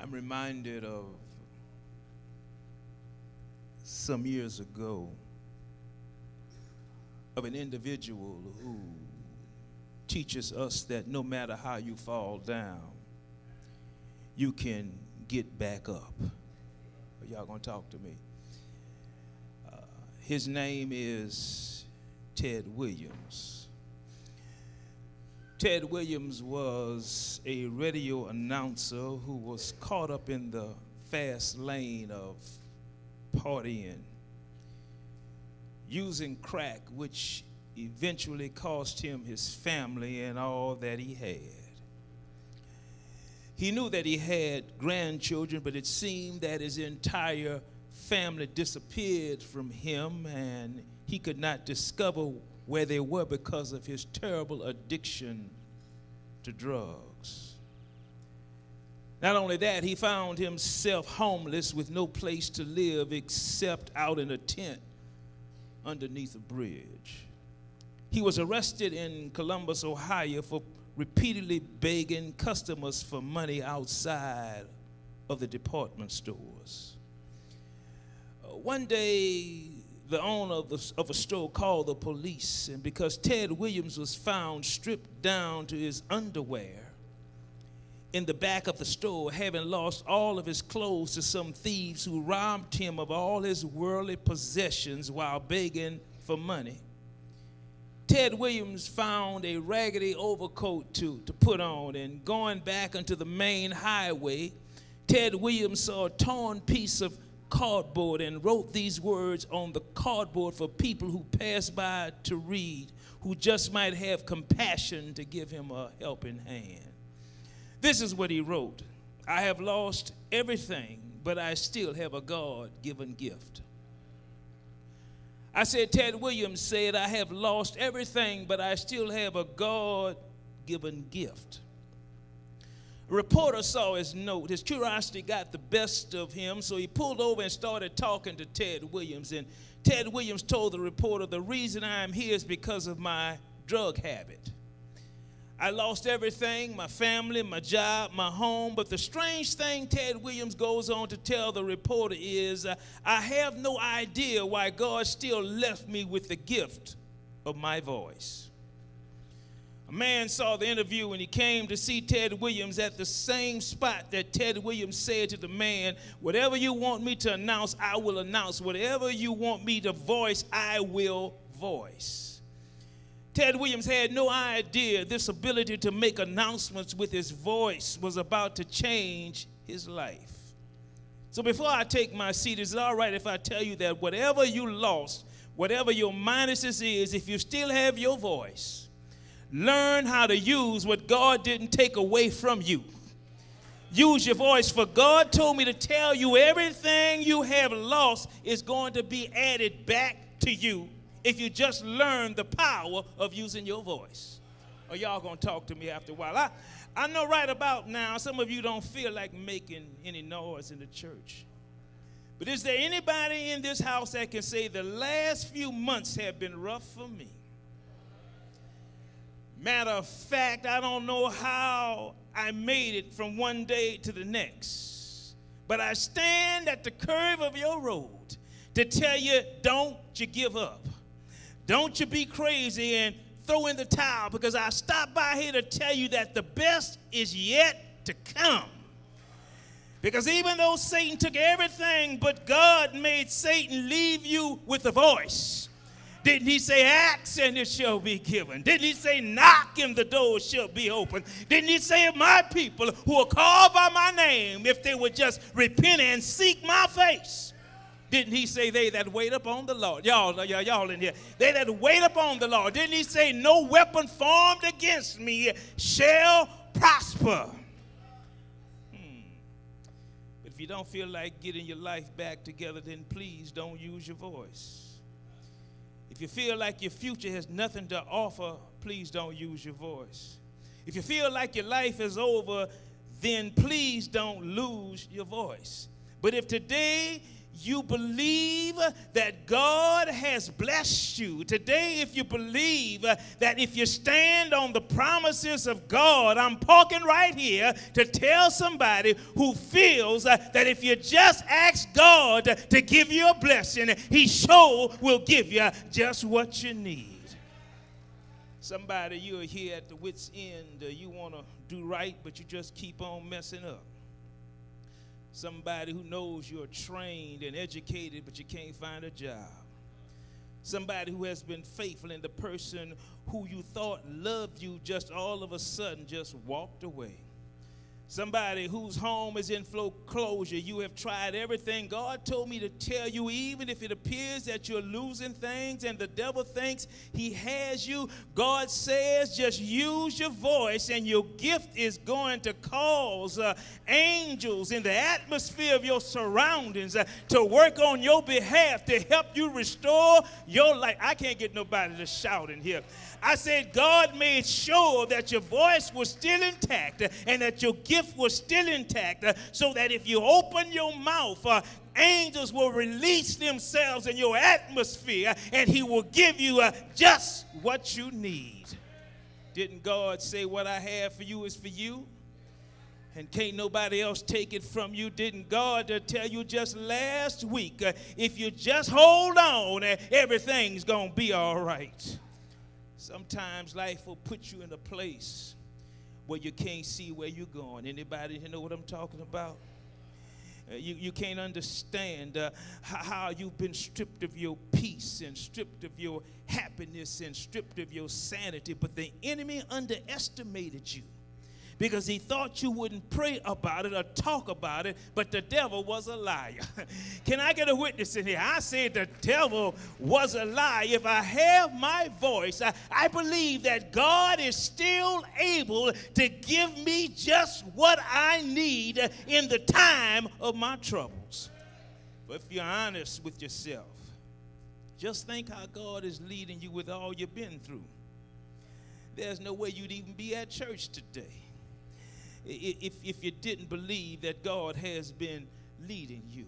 I'm reminded of some years ago of an individual who teaches us that no matter how you fall down, you can get back up. Y'all gonna talk to me? His name is Ted Williams. Ted Williams was a radio announcer who was caught up in the fast lane of partying, using crack, which eventually cost him his family and all that he had. He knew that he had grandchildren, but it seemed that his entire family disappeared from him, and he could not discover where they were because of his terrible addiction to drugs. Not only that, he found himself homeless with no place to live except out in a tent underneath a bridge. He was arrested in Columbus, Ohio for repeatedly begging customers for money outside of the department stores. One day, the owner of a store called the police, and because Ted Williams was found stripped down to his underwear in the back of the store, having lost all of his clothes to some thieves who robbed him of all his worldly possessions while begging for money, Ted Williams found a raggedy overcoat to put on, and going back onto the main highway, Ted Williams saw a torn piece of cardboard and wrote these words on the cardboard for people who passed by to read, who just might have compassion to give him a helping hand. This is what he wrote: "I have lost everything, but I still have a God-given gift." I said, Ted Williams said, "I have lost everything, but I still have a God-given gift." A reporter saw his note. His curiosity got the best of him, so he pulled over and started talking to Ted Williams. And Ted Williams told the reporter, "The reason I'm here is because of my drug habit. I lost everything, my family, my job, my home. But the strange thing," Ted Williams goes on to tell the reporter, "is I have no idea why God still left me with the gift of my voice." A man saw the interview, and he came to see Ted Williams at the same spot that Ted Williams said to the man, "Whatever you want me to announce, I will announce. Whatever you want me to voice, I will voice." Ted Williams had no idea this ability to make announcements with his voice was about to change his life. So before I take my seat, is it all right if I tell you that whatever you lost, whatever your minuses is, if you still have your voice, learn how to use what God didn't take away from you. Use your voice, for God told me to tell you everything you have lost is going to be added back to you if you just learn the power of using your voice. Or y'all gonna talk to me after a while. I know right about now some of you don't feel like making any noise in the church. But is there anybody in this house that can say the last few months have been rough for me? Matter of fact, I don't know how I made it from one day to the next. But I stand at the curve of your road to tell you, don't you give up. Don't you be crazy and throw in the towel, because I stopped by here to tell you that the best is yet to come. Because even though Satan took everything, but God made Satan leave you with a voice. Didn't he say, "Ask and it shall be given"? Didn't he say, "Knock and the door shall be open"? Didn't he say, "If my people who are called by my name, if they would just repent and seek my face"? Didn't he say, "They that wait upon the Lord"? Y'all in here. They that wait upon the Lord. Didn't he say, "No weapon formed against me shall prosper"? But if you don't feel like getting your life back together, then please don't use your voice. If you feel like your future has nothing to offer, please don't use your voice. If you feel like your life is over, then please don't lose your voice. But if today you believe that God has blessed you. Today, if you believe that if you stand on the promises of God, I'm talking right here to tell somebody who feels that if you just ask God to give you a blessing, he sure will give you just what you need. Somebody, you're here at the wit's end. You want to do right, but you just keep on messing up. Somebody who knows you're trained and educated, but you can't find a job. Somebody who has been faithful, and the person who you thought loved you just all of a sudden just walked away. Somebody whose home is in foreclosure. You have tried everything. God told me to tell you, even if it appears that you're losing things and the devil thinks he has you, God says just use your voice, and your gift is going to cause angels in the atmosphere of your surroundings to work on your behalf to help you restore your life. I can't get nobody to shout in here. I said God made sure that your voice was still intact and that your gift was still intact, so that if you open your mouth, angels will release themselves in your atmosphere, and he will give you just what you need. Didn't God say what I have for you is for you? And can't nobody else take it from you? Didn't God tell you just last week, if you just hold on, everything's going to be all right? Sometimes life will put you in a place where you can't see where you're going. Anybody know what I'm talking about? You can't understand how you've been stripped of your peace and stripped of your happiness and stripped of your sanity, but the enemy underestimated you, because he thought you wouldn't pray about it or talk about it, but the devil was a liar. Can I get a witness in here? I said the devil was a liar. If I have my voice, I believe that God is still able to give me just what I need in the time of my troubles. But if you're honest with yourself, just think how God is leading you with all you've been through. There's no way you'd even be at church today if you didn't believe that God has been leading you.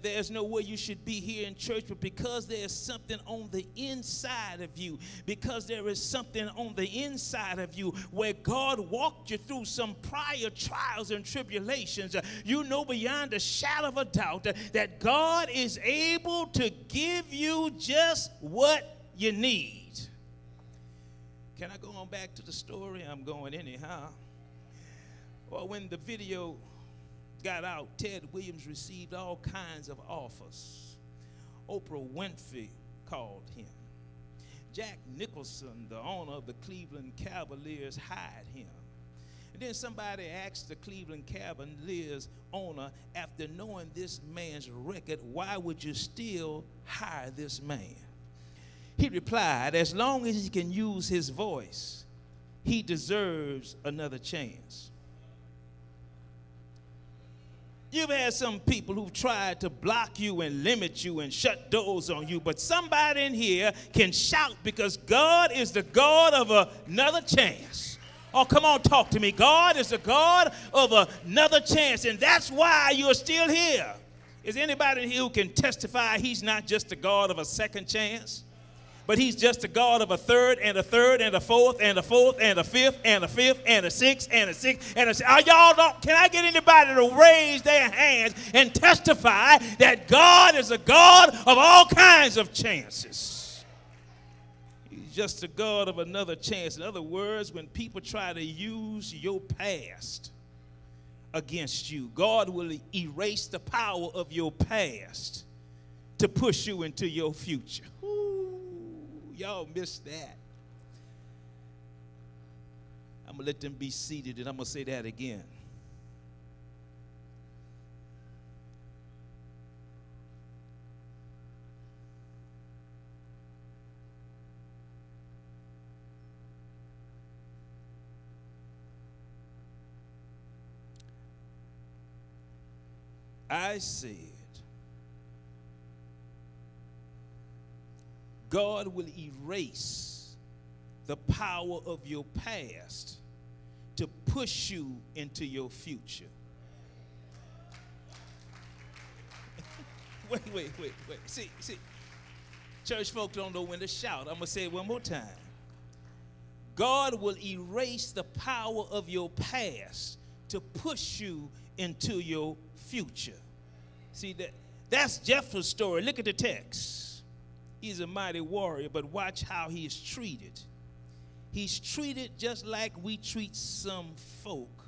There's no way you should be here in church, but because there's something on the inside of you, because there is something on the inside of you where God walked you through some prior trials and tribulations, you know beyond a shadow of a doubt that God is able to give you just what you need. Can I go on back to the story? I'm going anyhow. Well, when the video got out, Ted Williams received all kinds of offers. Oprah Winfrey called him. Jack Nicholson, the owner of the Cleveland Cavaliers, hired him. And then somebody asked the Cleveland Cavaliers owner, after knowing this man's record, why would you still hire this man? He replied, as long as he can use his voice, he deserves another chance. You've had some people who've tried to block you and limit you and shut doors on you, but somebody in here can shout, because God is the God of another chance. Oh, come on, talk to me. God is the God of another chance, and that's why you're still here. Is anybody here who can testify he's not just the God of a second chance, but he's just the God of a third and a third and a fourth and a fourth and a fifth and a fifth and a sixth and a sixth and a sixth? Y'all don't, can I get anybody to raise their hands and testify that God is a God of all kinds of chances? He's just the God of another chance. In other words, when people try to use your past against you, God will erase the power of your past to push you into your future. Y'all missed that. I'm going to let them be seated, and I'm going to say that again. I said, God will erase the power of your past to push you into your future. wait. See, church folk don't know when to shout. I'm going to say it one more time. God will erase the power of your past to push you into your future. See, that's Jephthah's story. Look at the text. He's a mighty warrior, but watch how he is treated. He's treated just like we treat some folk,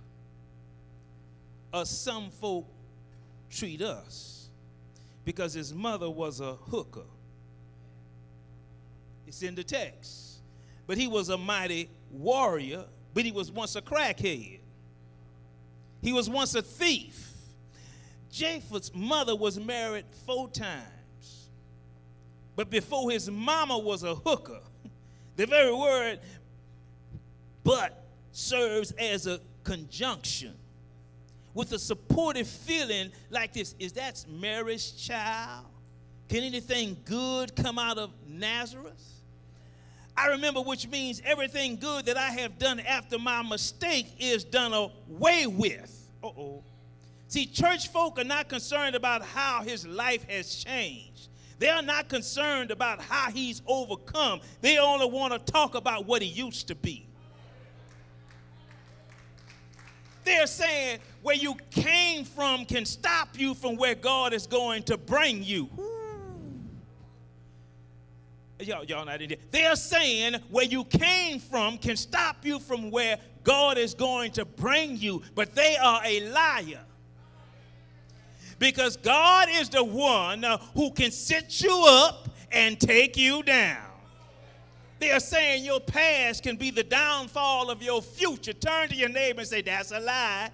or some folk treat us, because his mother was a hooker. It's in the text. But he was a mighty warrior, but he was once a crackhead. He was once a thief. Jephthah's mother was married 4 times. But before his mama was a hooker, the very word but serves as a conjunction with a supportive feeling like this. Is that Mary's child? Can anything good come out of Nazareth? I remember, which means everything good that I have done after my mistake is done away with. Uh-oh. See, church folk are not concerned about how his life has changed. They are not concerned about how he's overcome. They only want to talk about what he used to be. They're saying where you came from can stop you from where God is going to bring you. Y'all not in there. They're saying where you came from can stop you from where God is going to bring you, but they are a liar. Because God is the one who can sit you up and take you down. They are saying your past can be the downfall of your future. Turn to your neighbor and say, that's a lie.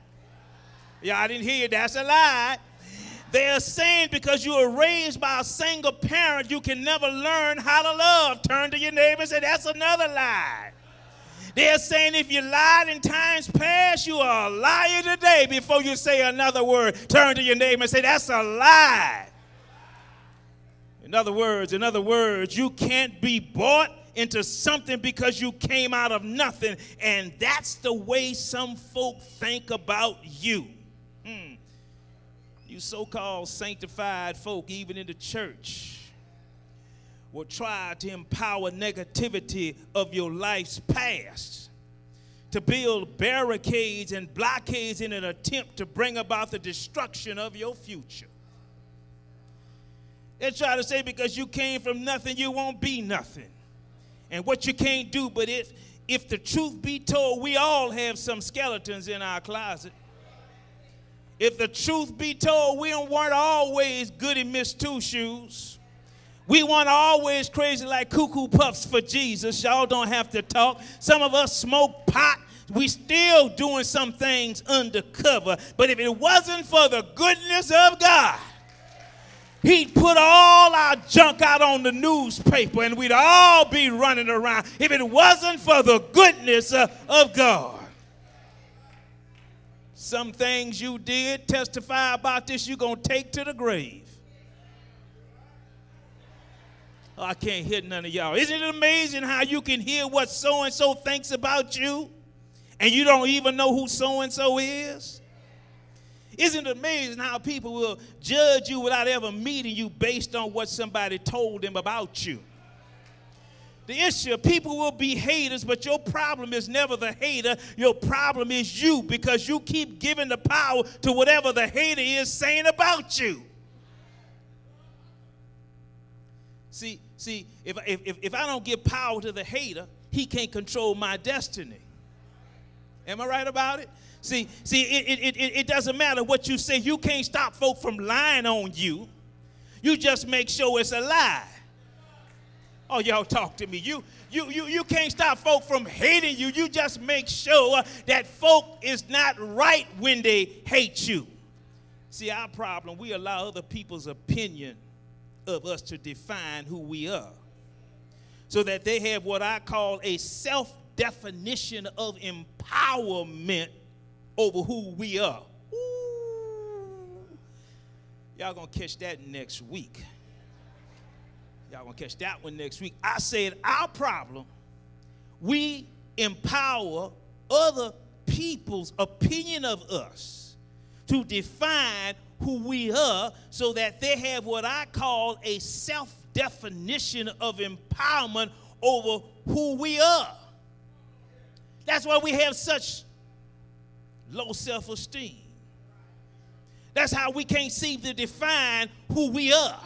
Y'all didn't hear, that's a lie. They are saying because you were raised by a single parent, you can never learn how to love. Turn to your neighbor and say, that's another lie. They are saying if you lied in times past, you are a liar today. Before you say another word, turn to your neighbor and say, that's a lie. In other words, you can't be bought into something because you came out of nothing. And that's the way some folk think about you. You so-called sanctified folk, even in the church, will try to empower negativity of your life's past, to build barricades and blockades in an attempt to bring about the destruction of your future. They try to say because you came from nothing, you won't be nothing. And what you can't do, but if the truth be told, we all have some skeletons in our closet. If the truth be told, we weren't always goody Miss Two Shoes. We weren't always crazy like Cuckoo Puffs for Jesus. Y'all don't have to talk. Some of us smoke pot. We still doing some things undercover. But if it wasn't for the goodness of God, he'd put all our junk out on the newspaper and we'd all be running around if it wasn't for the goodness of God. Some things you did, testify about this, you're going to take to the grave. Oh, I can't hear none of y'all. Isn't it amazing how you can hear what so-and-so thinks about you and you don't even know who so-and-so is? Isn't it amazing how people will judge you without ever meeting you based on what somebody told them about you? The issue, people will be haters, but your problem is never the hater. Your problem is you, because you keep giving the power to whatever the hater is saying about you. See, if I don't give power to the hater, he can't control my destiny. Am I right about it? See, it doesn't matter what you say. You can't stop folk from lying on you. You just make sure it's a lie. Oh, y'all talk to me. You can't stop folk from hating you. You just make sure that folk is not right when they hate you. See, our problem, we allow other people's opinion of us to define who we are, so that they have what I call a self-definition of empowerment over who we are. Ooh. Y'all gonna catch that next week. Y'all gonna catch that one next week. I said our problem, we empower other people's opinion of us to define who we are so that they have what I call a self-definition of empowerment over who we are. That's why we have such low self-esteem. That's how we can't seem to define who we are.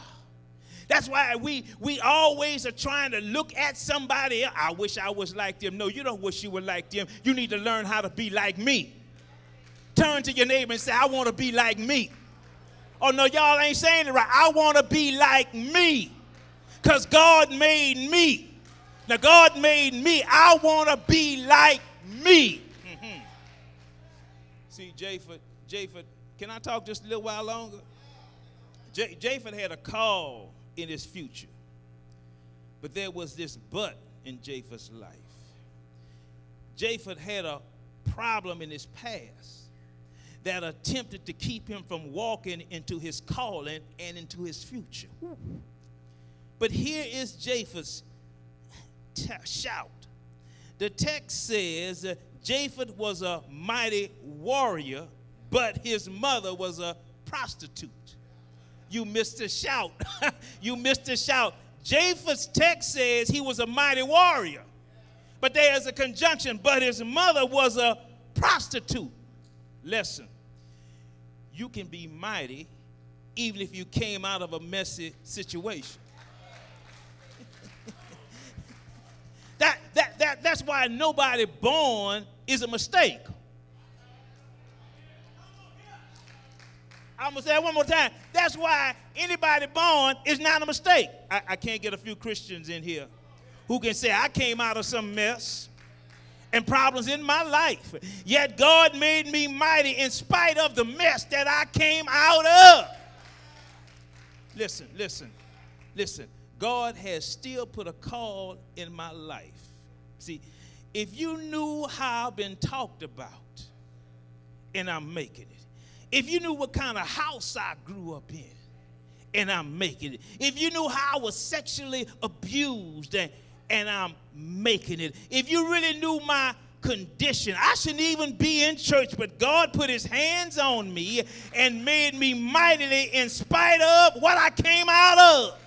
That's why we always are trying to look at somebody else. I wish I was like them. No, you don't wish you were like them. You need to learn how to be like me. Turn to your neighbor and say, I want to be like me. Oh, no, y'all ain't saying it right. I want to be like me because God made me. Now, God made me. I want to be like me. Mm-hmm. See, Japheth, can I talk just a little while longer? Japheth had a call in his future. But there was this but in Japheth's life. Japheth had a problem in his past that attempted to keep him from walking into his calling and into his future. But here is Japheth's shout. The text says Japheth was a mighty warrior, but his mother was a prostitute. You missed the shout. You missed the shout. Japheth's text says he was a mighty warrior. But there's a conjunction, but his mother was a prostitute. Listen, you can be mighty even if you came out of a messy situation. That's why nobody born is a mistake. I'm going to say it one more time. That's why anybody born is not a mistake. I can't get a few Christians in here who can say, I came out of some mess and problems in my life, yet God made me mighty in spite of the mess that I came out of. Listen. God has still put a call in my life. See, if you knew how I've been talked about and I'm making it, if you knew what kind of house I grew up in and I'm making it, if you knew how I was sexually abused and I'm making it, if you really knew my condition, I shouldn't even be in church, but God put his hands on me and made me mightily in spite of what I came out of.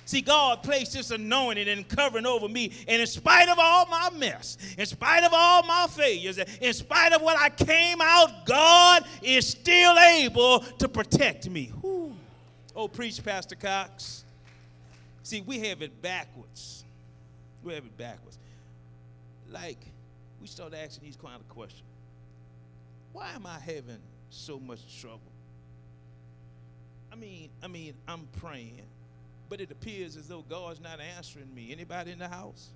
See, God placed this anointing and covering over me, and in spite of all my mess, in spite of all my failures, in spite of what I came out, God is still able to protect me. Whew. Oh, preach, Pastor Cox. See, we have it backwards. We have it backwards. Like, we start asking these kind of questions. Why am I having so much trouble? I mean, I'm praying, but it appears as though God's not answering me. Anybody in the house?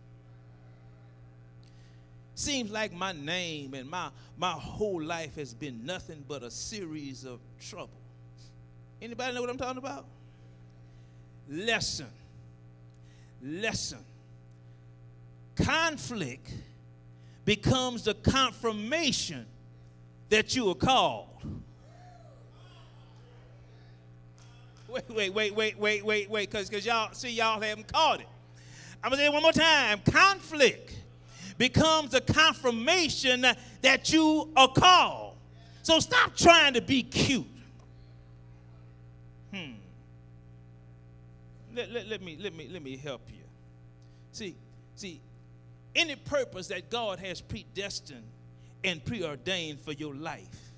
Seems like my name and my whole life has been nothing but a series of trouble. Anybody know what I'm talking about? Lesson. Conflict becomes the confirmation that you are called. Wait, because y'all haven't caught it. I'm gonna say it one more time. Conflict becomes a confirmation that you are called. So stop trying to be cute. Let me help you. See, any purpose that God has predestined and preordained for your life,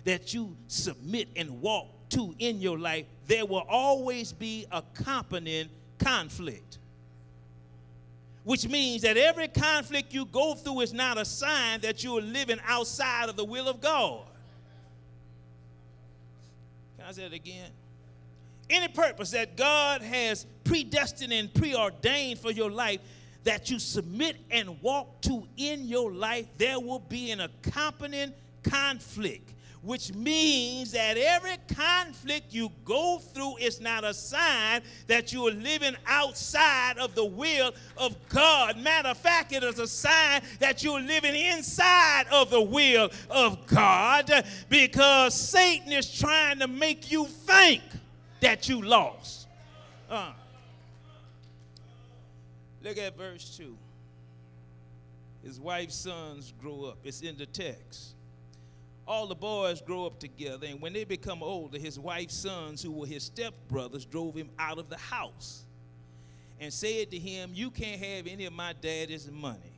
that you submit and walk to in your life, there will always be accompanying conflict. Which means that every conflict you go through is not a sign that you are living outside of the will of God. Can I say it again? Any purpose that God has predestined and preordained for your life, that you submit and walk to in your life, there will be an accompanying conflict, which means that every conflict you go through is not a sign that you are living outside of the will of God. Matter of fact, it is a sign that you're living inside of the will of God, because Satan is trying to make you think that you lost. Look at verse 2. His wife's sons grow up. It's in the text. all the boys grow up together, and when they become older, his wife's sons, who were his stepbrothers, drove him out of the house and said to him, "You can't have any of my daddy's money."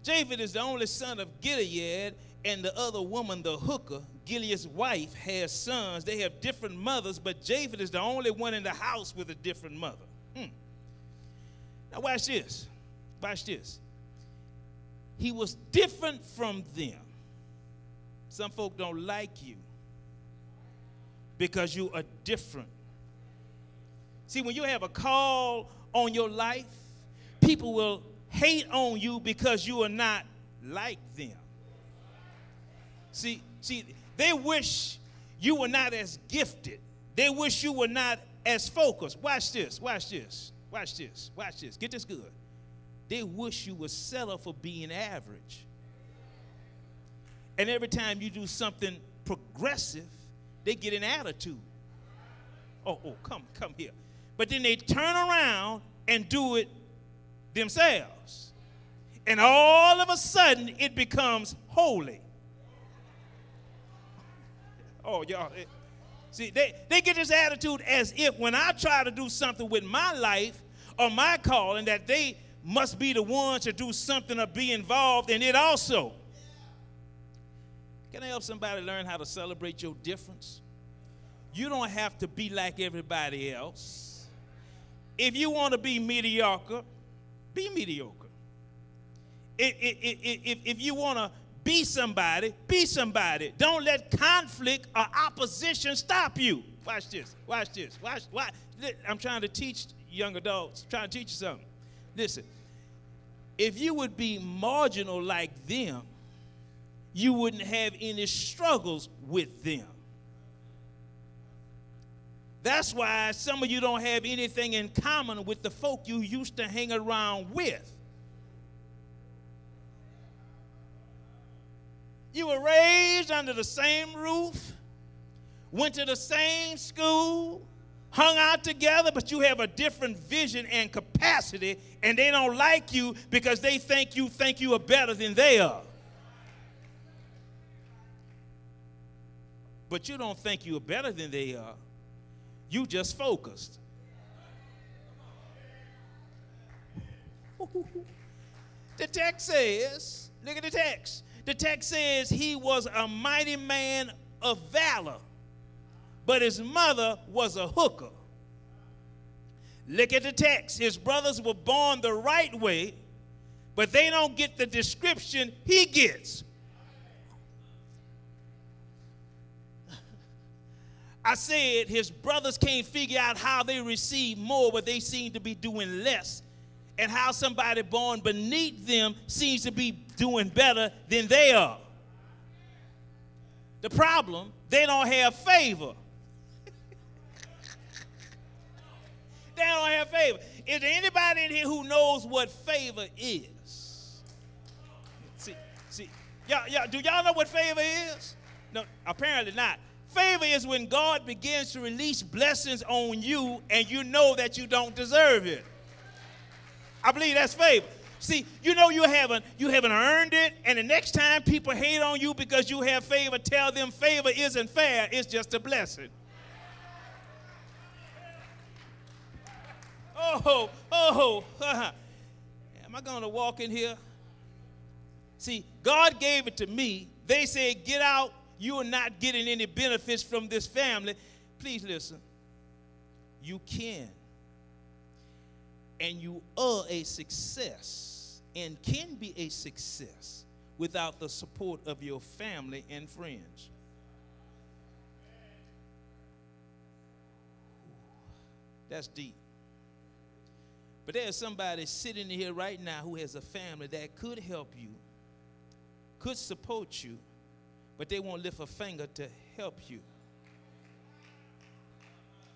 Japheth is the only son of Gilead, and the other woman, the hooker, Gilead's wife, has sons. They have different mothers, but Japheth is the only one in the house with a different mother. Now watch this. Watch this. He was different from them. Some folk don't like you because you are different. See, when you have a call on your life, people will hate on you because you are not like them. See, they wish you were not as gifted. They wish you were not as focused. Watch this, watch this, watch this, watch this. Get this good. They wish you would settle for being average. And every time you do something progressive, they get an attitude. Oh, come here. But then they turn around and do it themselves. And all of a sudden, it becomes holy. Oh, y'all. See, they get this attitude as if when I try to do something with my life or my calling, that they must be the ones to do something or be involved in it also. Can I help somebody learn how to celebrate your difference? You don't have to be like everybody else. If you want to be mediocre, be mediocre. If you want to be somebody, be somebody. Don't let conflict or opposition stop you. Watch this. Watch this. Watch. I'm trying to teach young adults. I'm trying to teach you something. Listen. If you would be marginal like them, you wouldn't have any struggles with them. That's why some of you don't have anything in common with the folk you used to hang around with. You were raised under the same roof, went to the same school, hung out together, but you have a different vision and capacity, and they don't like you because they think you are better than they are. But you don't think you are better than they are. You just focused. The text says, look at the text. The text says he was a mighty man of valor, but his mother was a hooker. Look at the text. His brothers were born the right way, but they don't get the description he gets. I said his brothers can't figure out how they receive more, but they seem to be doing less, and how somebody born beneath them seems to be doing better than they are. The problem, they don't have favor. They don't have favor. Is there anybody in here who knows what favor is? See, y'all, do y'all know what favor is? No, apparently not. Favor is when God begins to release blessings on you and you know that you don't deserve it. I believe that's favor. See, you know you haven't earned it, and the next time people hate on you because you have favor, tell them favor isn't fair, it's just a blessing. Am I going to walk in here? See, God gave it to me. They said, get out. You are not getting any benefits from this family. Please listen. You can. And you are a success and can be a success without the support of your family and friends. That's deep. But there's somebody sitting here right now who has a family that could help you, could support you, but they won't lift a finger to help you.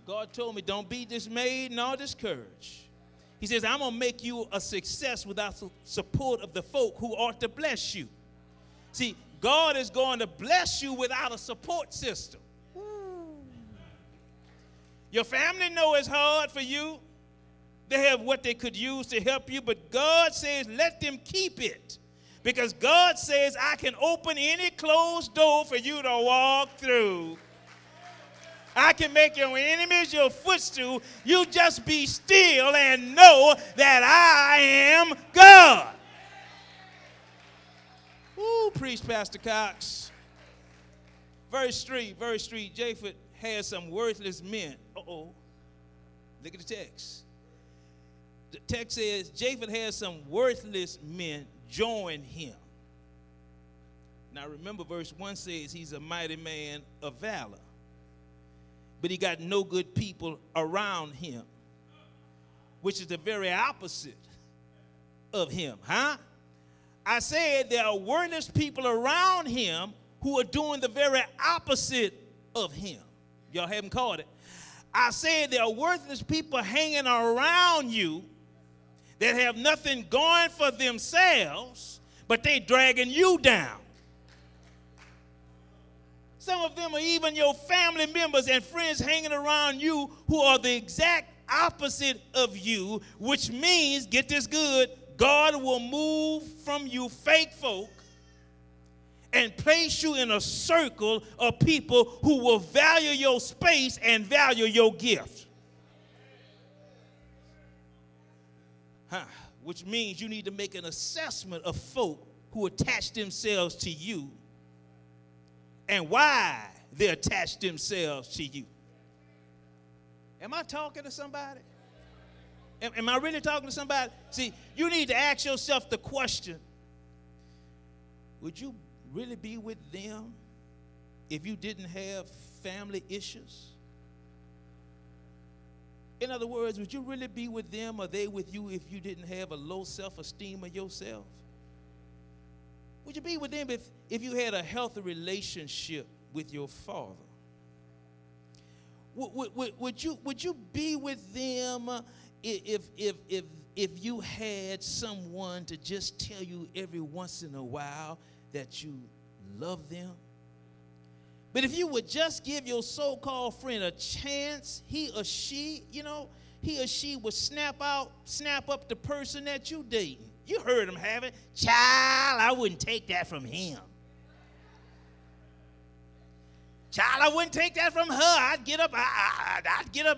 God told me, don't be dismayed nor discouraged. He says, I'm going to make you a success without the support of the folk who ought to bless you. See, God is going to bless you without a support system. Your family know it's hard for you. They have what they could use to help you, but God says, let them keep it. Because God says, I can open any closed door for you to walk through. I can make your enemies your footstool. You just be still and know that I am God. Woo, preach, Pastor Cox. Verse 3, Japheth had some worthless men. Uh-oh. Look at the text. The text says, Japheth had some worthless men join him. Now remember, verse 1 says he's a mighty man of valor. But he got no good people around him, which is the very opposite of him, huh? I said there are worthless people around him who are doing the very opposite of him. Y'all haven't caught it. I said there are worthless people hanging around you that have nothing going for themselves, but they dragging you down. Some of them are even your family members and friends hanging around you who are the exact opposite of you, which means, get this good, God will move from you fake folk and place you in a circle of people who will value your space and value your gift. Which means you need to make an assessment of folk who attach themselves to you and why they attach themselves to you. Am I talking to somebody? Am I really talking to somebody? See, you need to ask yourself the question, would you really be with them if you didn't have family issues? In other words, would you really be with them or they with you if you didn't have a low self-esteem of yourself? Would you be with them if you had a healthy relationship with your father? Would you be with them if you had someone to just tell you every once in a while that you love them? But if you would just give your so-called friend a chance, he or she would snap up the person that you dating. You heard him have it. Child, I wouldn't take that from him. Child, I wouldn't take that from her. I'd get up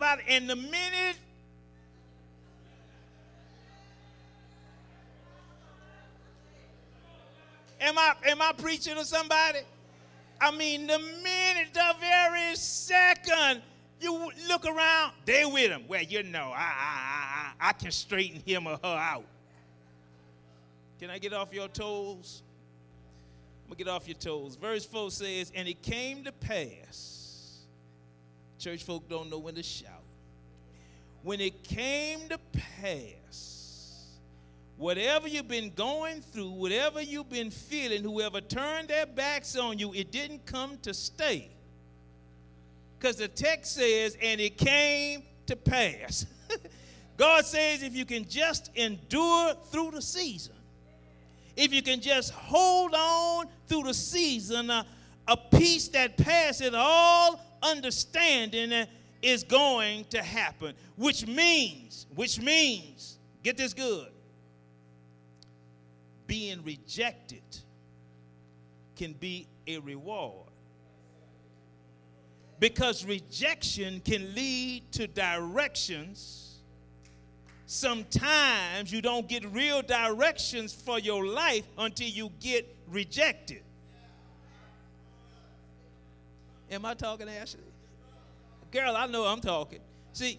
out in the minute. Am I preaching to somebody? I mean, the minute, the very second you look around, they with him. Well, you know, I can straighten him or her out. Can I get off your toes? I'm going to get off your toes. Verse 4 says, and it came to pass. Church folk don't know when to shout. When it came to pass, whatever you've been going through, whatever you've been feeling, whoever turned their backs on you, it didn't come to stay. Because the text says, and it came to pass. God says if you can just endure through the season, if you can just hold on through the season, a peace that passeth all understanding is going to happen. Which means, get this good, being rejected can be a reward. Because rejection can lead to directions. Sometimes you don't get real directions for your life until you get rejected. Am I talking, Ashley? Girl, I know I'm talking. See,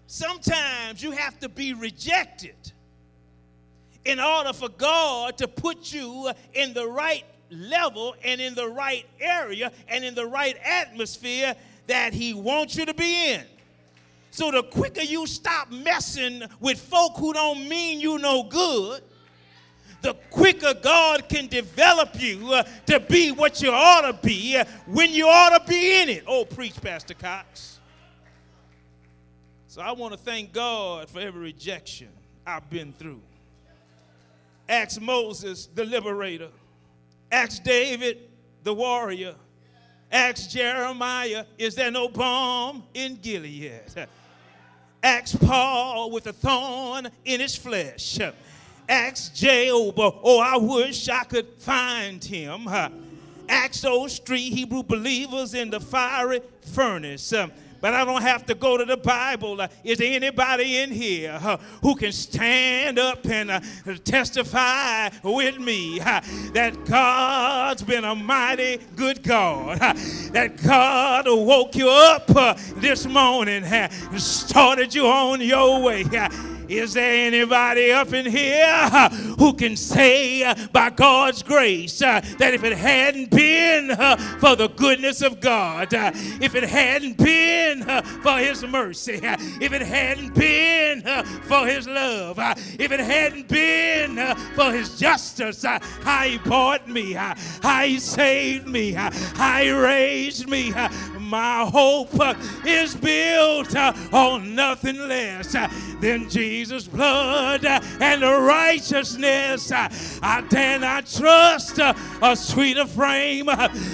sometimes you have to be rejected in order for God to put you in the right level and in the right area and in the right atmosphere that he wants you to be in. So the quicker you stop messing with folk who don't mean you no good, the quicker God can develop you to be what you ought to be when you ought to be in it. Oh, preach, Pastor Cox. So I want to thank God for every rejection I've been through. Ask Moses, the liberator. Ask David, the warrior. Ask Jeremiah, is there no balm in Gilead? Ask Paul with a thorn in his flesh. Ask Job, oh, I wish I could find him. Ask those 3 Hebrew believers in the fiery furnace. But I don't have to go to the Bible. Is there anybody in here who can stand up and testify with me that God's been a mighty good God? That God woke you up this morning, started you on your way. Is there anybody up in here who can say by God's grace that if it hadn't been for the goodness of God, if it hadn't been for his mercy, if it hadn't been for his love, if it hadn't been for his justice, how he bought me, how he saved me, how he raised me, my hope is built on nothing less than Jesus' blood and the righteousness. I dare not trust a sweeter frame,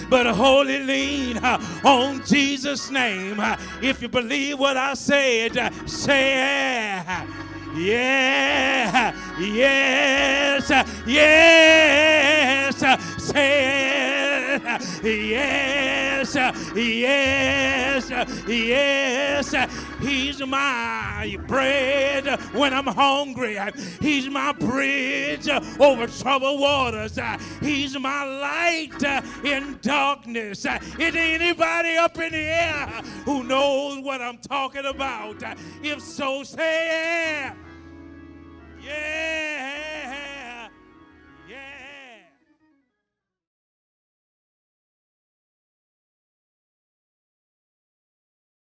but wholly lean on Jesus' name. If you believe what I said, say yeah. Yeah, yes, yes, say yes, yes, yes. He's my bread when I'm hungry. He's my bridge over troubled waters. He's my light in darkness. Is there anybody up in the air who knows what I'm talking about? If so, say yeah. Yeah.